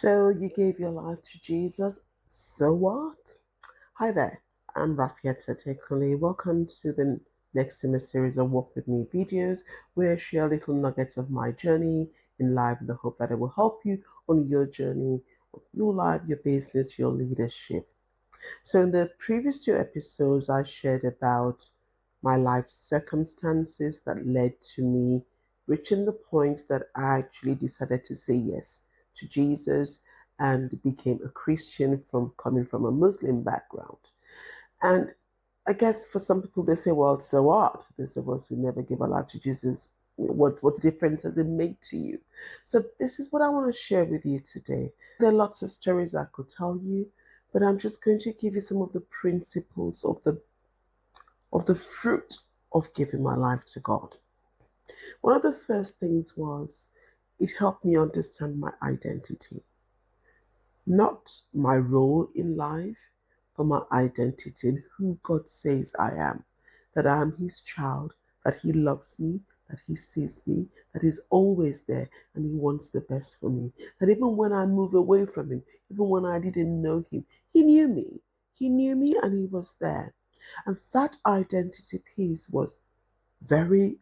So you gave your life to Jesus. So what? Hi there. I'm Rafieta Tekunle. Welcome to the next in a series of Walk With Me videos where I share little nuggets of my journey in life with the hope that it will help you on your journey, your life, your business, your leadership. So in the previous two episodes, I shared about my life circumstances that led to me reaching the point that I actually decided to say yes to Jesus and became a Christian from coming from a Muslim background. And I guess for some people they say, well, so what? Those of us who never give our life to Jesus, what difference does it make to you? So this is what I want to share with you today. There are lots of stories I could tell you, but I'm just going to give you some of the principles of the fruit of giving my life to God. One of the first things was it helped me understand my identity, not my role in life, but my identity and who God says I am, that I am His child, that He loves me, that He sees me, that He's always there and He wants the best for me. That even when I move away from Him, even when I didn't know Him, He knew me. He knew me and He was there. And that identity piece was very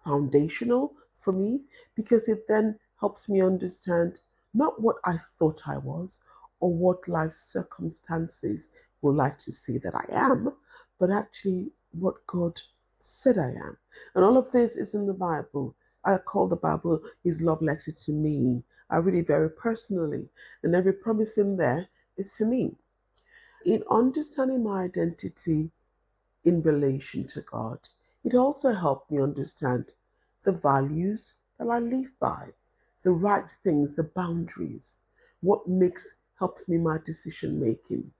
foundational for me because it then helps me understand not what I thought I was or what life circumstances would like to see that I am, but actually what God said I am. And all of this is in the Bible. I call the Bible His love letter to me. I read it very personally, and every promise in there is for me. In understanding my identity in relation to God, it also helped me understand the values that I live by, the right things, the boundaries, what helps me my decision making.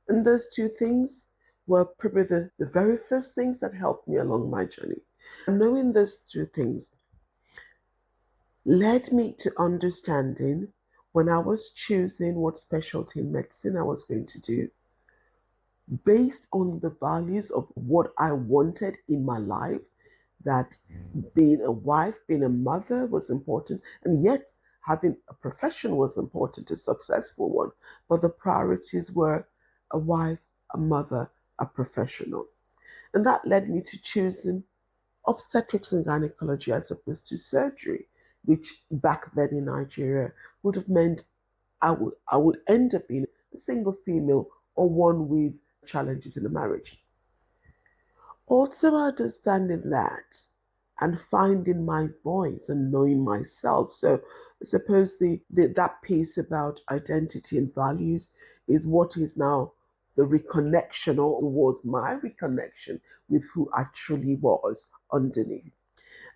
And those two things were probably the very first things that helped me along my journey. And knowing those two things led me to understanding when I was choosing what specialty in medicine I was going to do based on the values of what I wanted in my life, that being a wife, being a mother was important, and yet having a profession was important, a successful one. But the priorities were a wife, a mother, a professional. And that led me to choosing obstetrics and gynecology as opposed to surgery, which back then in Nigeria would have meant I would end up being a single female or one with challenges in the marriage. Also understanding that and finding my voice and knowing myself. So I suppose that piece about identity and values is what is now the reconnection or was my reconnection with who I truly was underneath.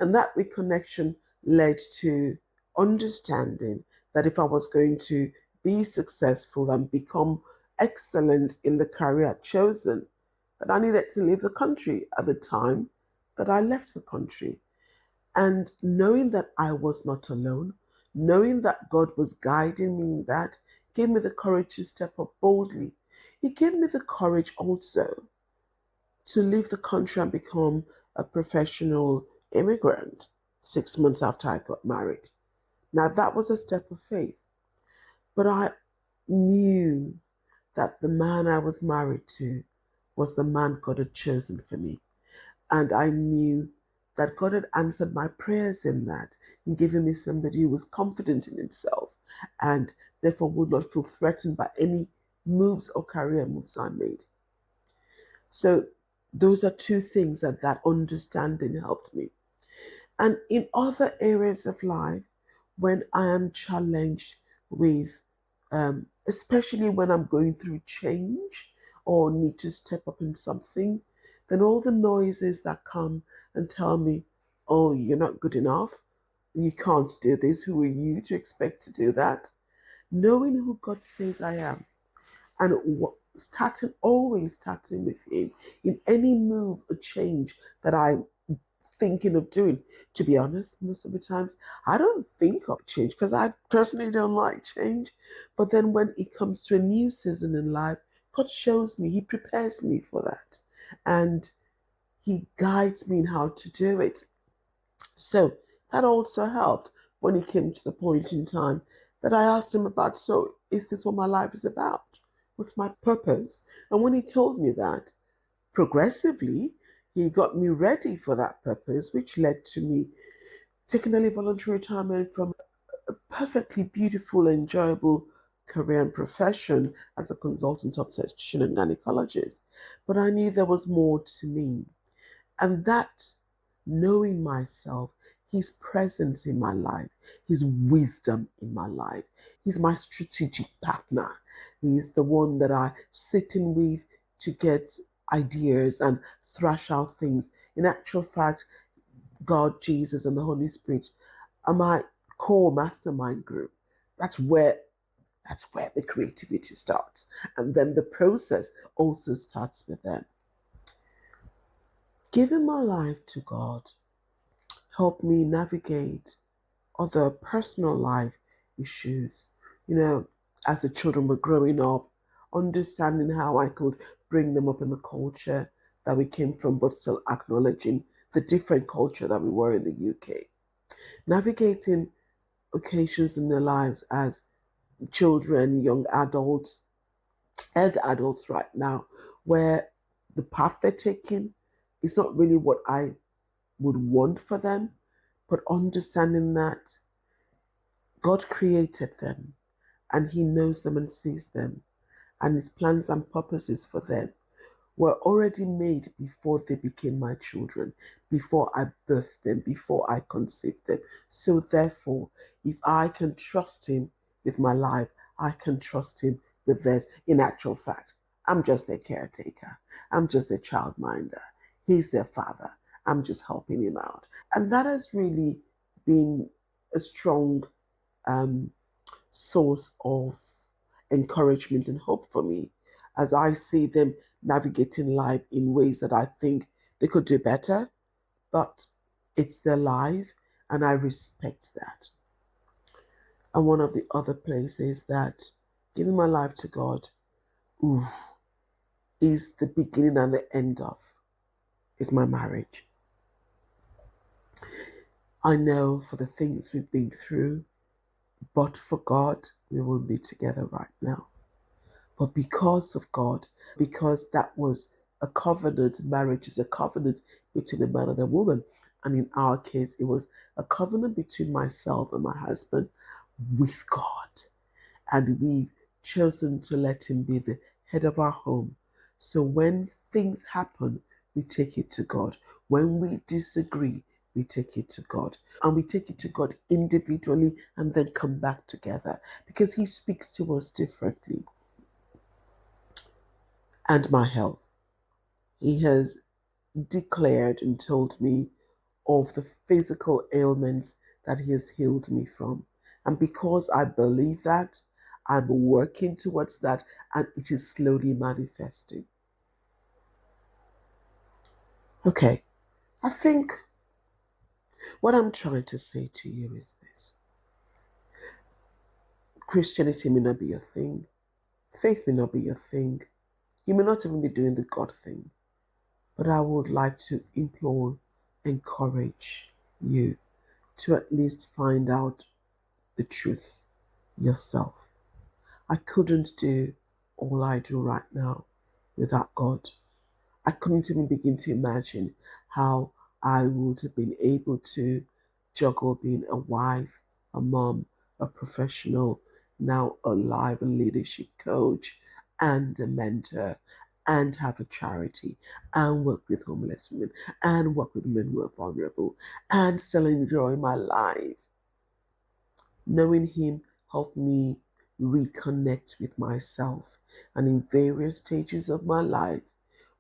And that reconnection led to understanding that if I was going to be successful and become excellent in the career I'd chosen, that I needed to leave the country at the time that I left the country. And knowing that I was not alone, knowing that God was guiding me in that, gave me the courage to step up boldly. He gave me the courage also to leave the country and become a professional immigrant 6 months after I got married. Now, that was a step of faith, but I knew that the man I was married to was the man God had chosen for me. And I knew that God had answered my prayers in that, in giving me somebody who was confident in himself and therefore would not feel threatened by any moves or career moves I made. So those are two things that understanding helped me. And in other areas of life, when I am challenged with, especially when I'm going through change or need to step up in something, then all the noises that come and tell me, oh, you're not good enough, you can't do this, who are you to expect to do that? Knowing who God says I am and always starting with Him in any move or change that I'm thinking of doing. To be honest, most of the times I don't think of change because I personally don't like change. But then when it comes to a new season in life, God shows me, He prepares me for that. And He guides me in how to do it. So that also helped when it came to the point in time that I asked him about, so is this what my life is about? What's my purpose? And when he told me that, progressively, he got me ready for that purpose, which led to me taking early voluntary retirement from a perfectly beautiful, enjoyable career and profession as a consultant obstetrician and gynecologist. But I knew there was more to me. And that, knowing myself, his presence in my life, his wisdom in my life, he's my strategic partner. He's the one that I sit in with to get ideas and thrash out things. In actual fact, God, Jesus, and the Holy Spirit are my core mastermind group. That's where that's where the creativity starts. And then the process also starts with them. Giving my life to God helped me navigate other personal life issues. As the children were growing up, understanding how I could bring them up in the culture that we came from, but still acknowledging the different culture that we were in the UK. Navigating occasions in their lives as children, young adults, elder adults right now, where the path they're taking is not really what I would want for them, but understanding that God created them and He knows them and sees them, and His plans and purposes for them were already made before they became my children, before I birthed them, before I conceived them. So, therefore, if I can trust Him with my life, I can trust Him with theirs. In actual fact, I'm just their caretaker, I'm just a childminder. He's their father. I'm just helping him out. And that has really been a strong um, source of encouragement and hope for me as I see them navigating life in ways that I think they could do better, but it's their life and I respect that. And one of the other places that giving my life to God is the beginning and the end of is my marriage. I know for the things we've been through, but for God, we won't be together right now. But because of God, because that was a covenant, marriage is a covenant between a man and a woman. And in our case, it was a covenant between myself and my husband with God. And we've chosen to let Him be the head of our home. So when things happen, we take it to God. When we disagree, we take it to God. And we take it to God individually and then come back together because He speaks to us differently. And my health. He has declared and told me of the physical ailments that He has healed me from. And because I believe that, I'm working towards that and it is slowly manifesting. Okay, I think what I'm trying to say to you is this: Christianity may not be a thing, faith may not be a thing, you may not even be doing the God thing, but I would like to implore, encourage you to at least find out the truth yourself. I couldn't do all I do right now without God. I couldn't even begin to imagine how I would have been able to juggle being a wife, a mom, a professional, now a life and leadership coach, and a mentor, and have a charity, and work with homeless women, and work with men who are vulnerable, and still enjoy my life. Knowing Him helped me reconnect with myself. And in various stages of my life,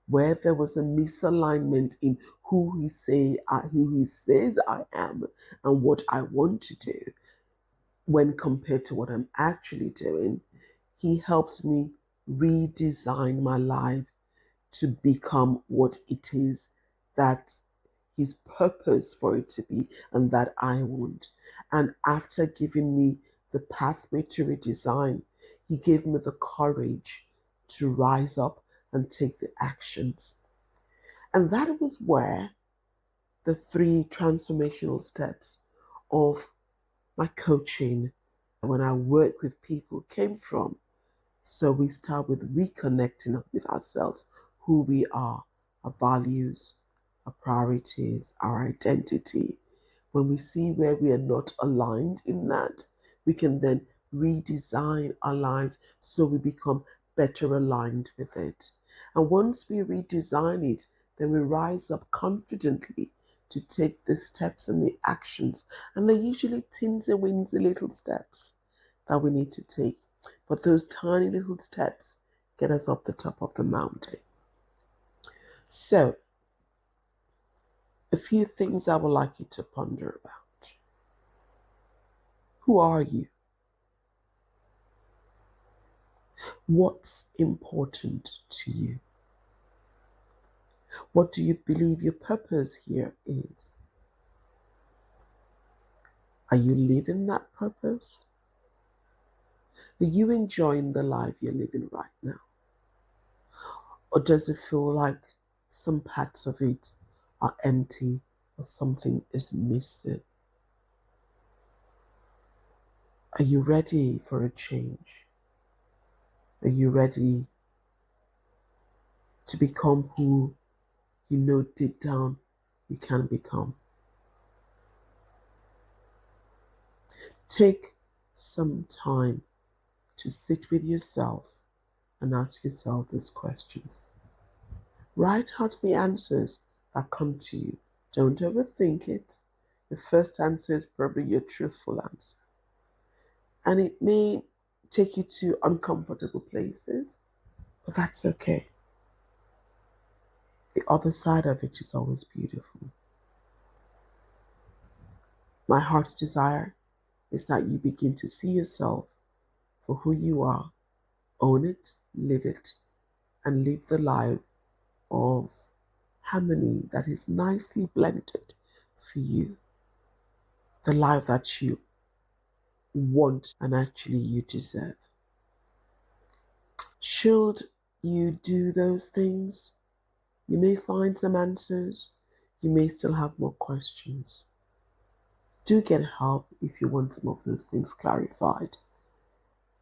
where there was a misalignment in who He says I am and what I want to do, when compared to what I'm actually doing, He helps me redesign my life to become what it is that His purpose for it to be and that I want. And after giving me the pathway to redesign, He gave me the courage to rise up and take the actions. And that was where the 3 transformational steps of my coaching when I work with people came from. So we start with reconnecting with ourselves, who we are, our values, our priorities, our identity. When we see where we are not aligned in that, we can then redesign our lives so we become better aligned with it. And once we redesign it, then we rise up confidently to take the steps and the actions. And they're usually teensy weensy little steps that we need to take. But those tiny little steps get us up the top of the mountain. So, a few things I would like you to ponder about. Who are you? What's important to you? What do you believe your purpose here is? Are you living that purpose? Are you enjoying the life you're living right now? Or does it feel like some parts of it are empty or something is missing? Are you ready for a change? Are you ready to become who you know deep down you can become? Take some time to sit with yourself and ask yourself these questions. Write out the answers that come to you. Don't overthink it. The first answer is probably your truthful answer. And it may take you to uncomfortable places, but that's okay. The other side of it is always beautiful. My heart's desire is that you begin to see yourself for who you are, own it, live it, and live the life of harmony that is nicely blended for you. The life that you want and actually you deserve. Should you do those things, you may find some answers, you may still have more questions. Do get help if you want some of those things clarified.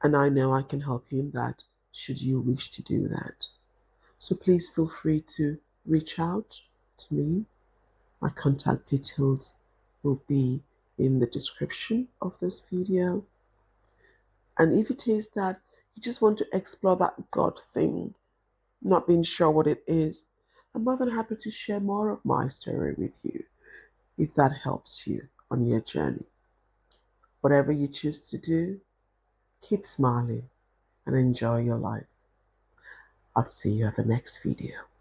And I know I can help you in that should you wish to do that. So please feel free to reach out to me. My contact details will be in the description of this video. And if it is that you just want to explore that God thing, not being sure what it is, I'm more than happy to share more of my story with you if that helps you on your journey. Whatever you choose to do, keep smiling and enjoy your life. I'll see you at the next video.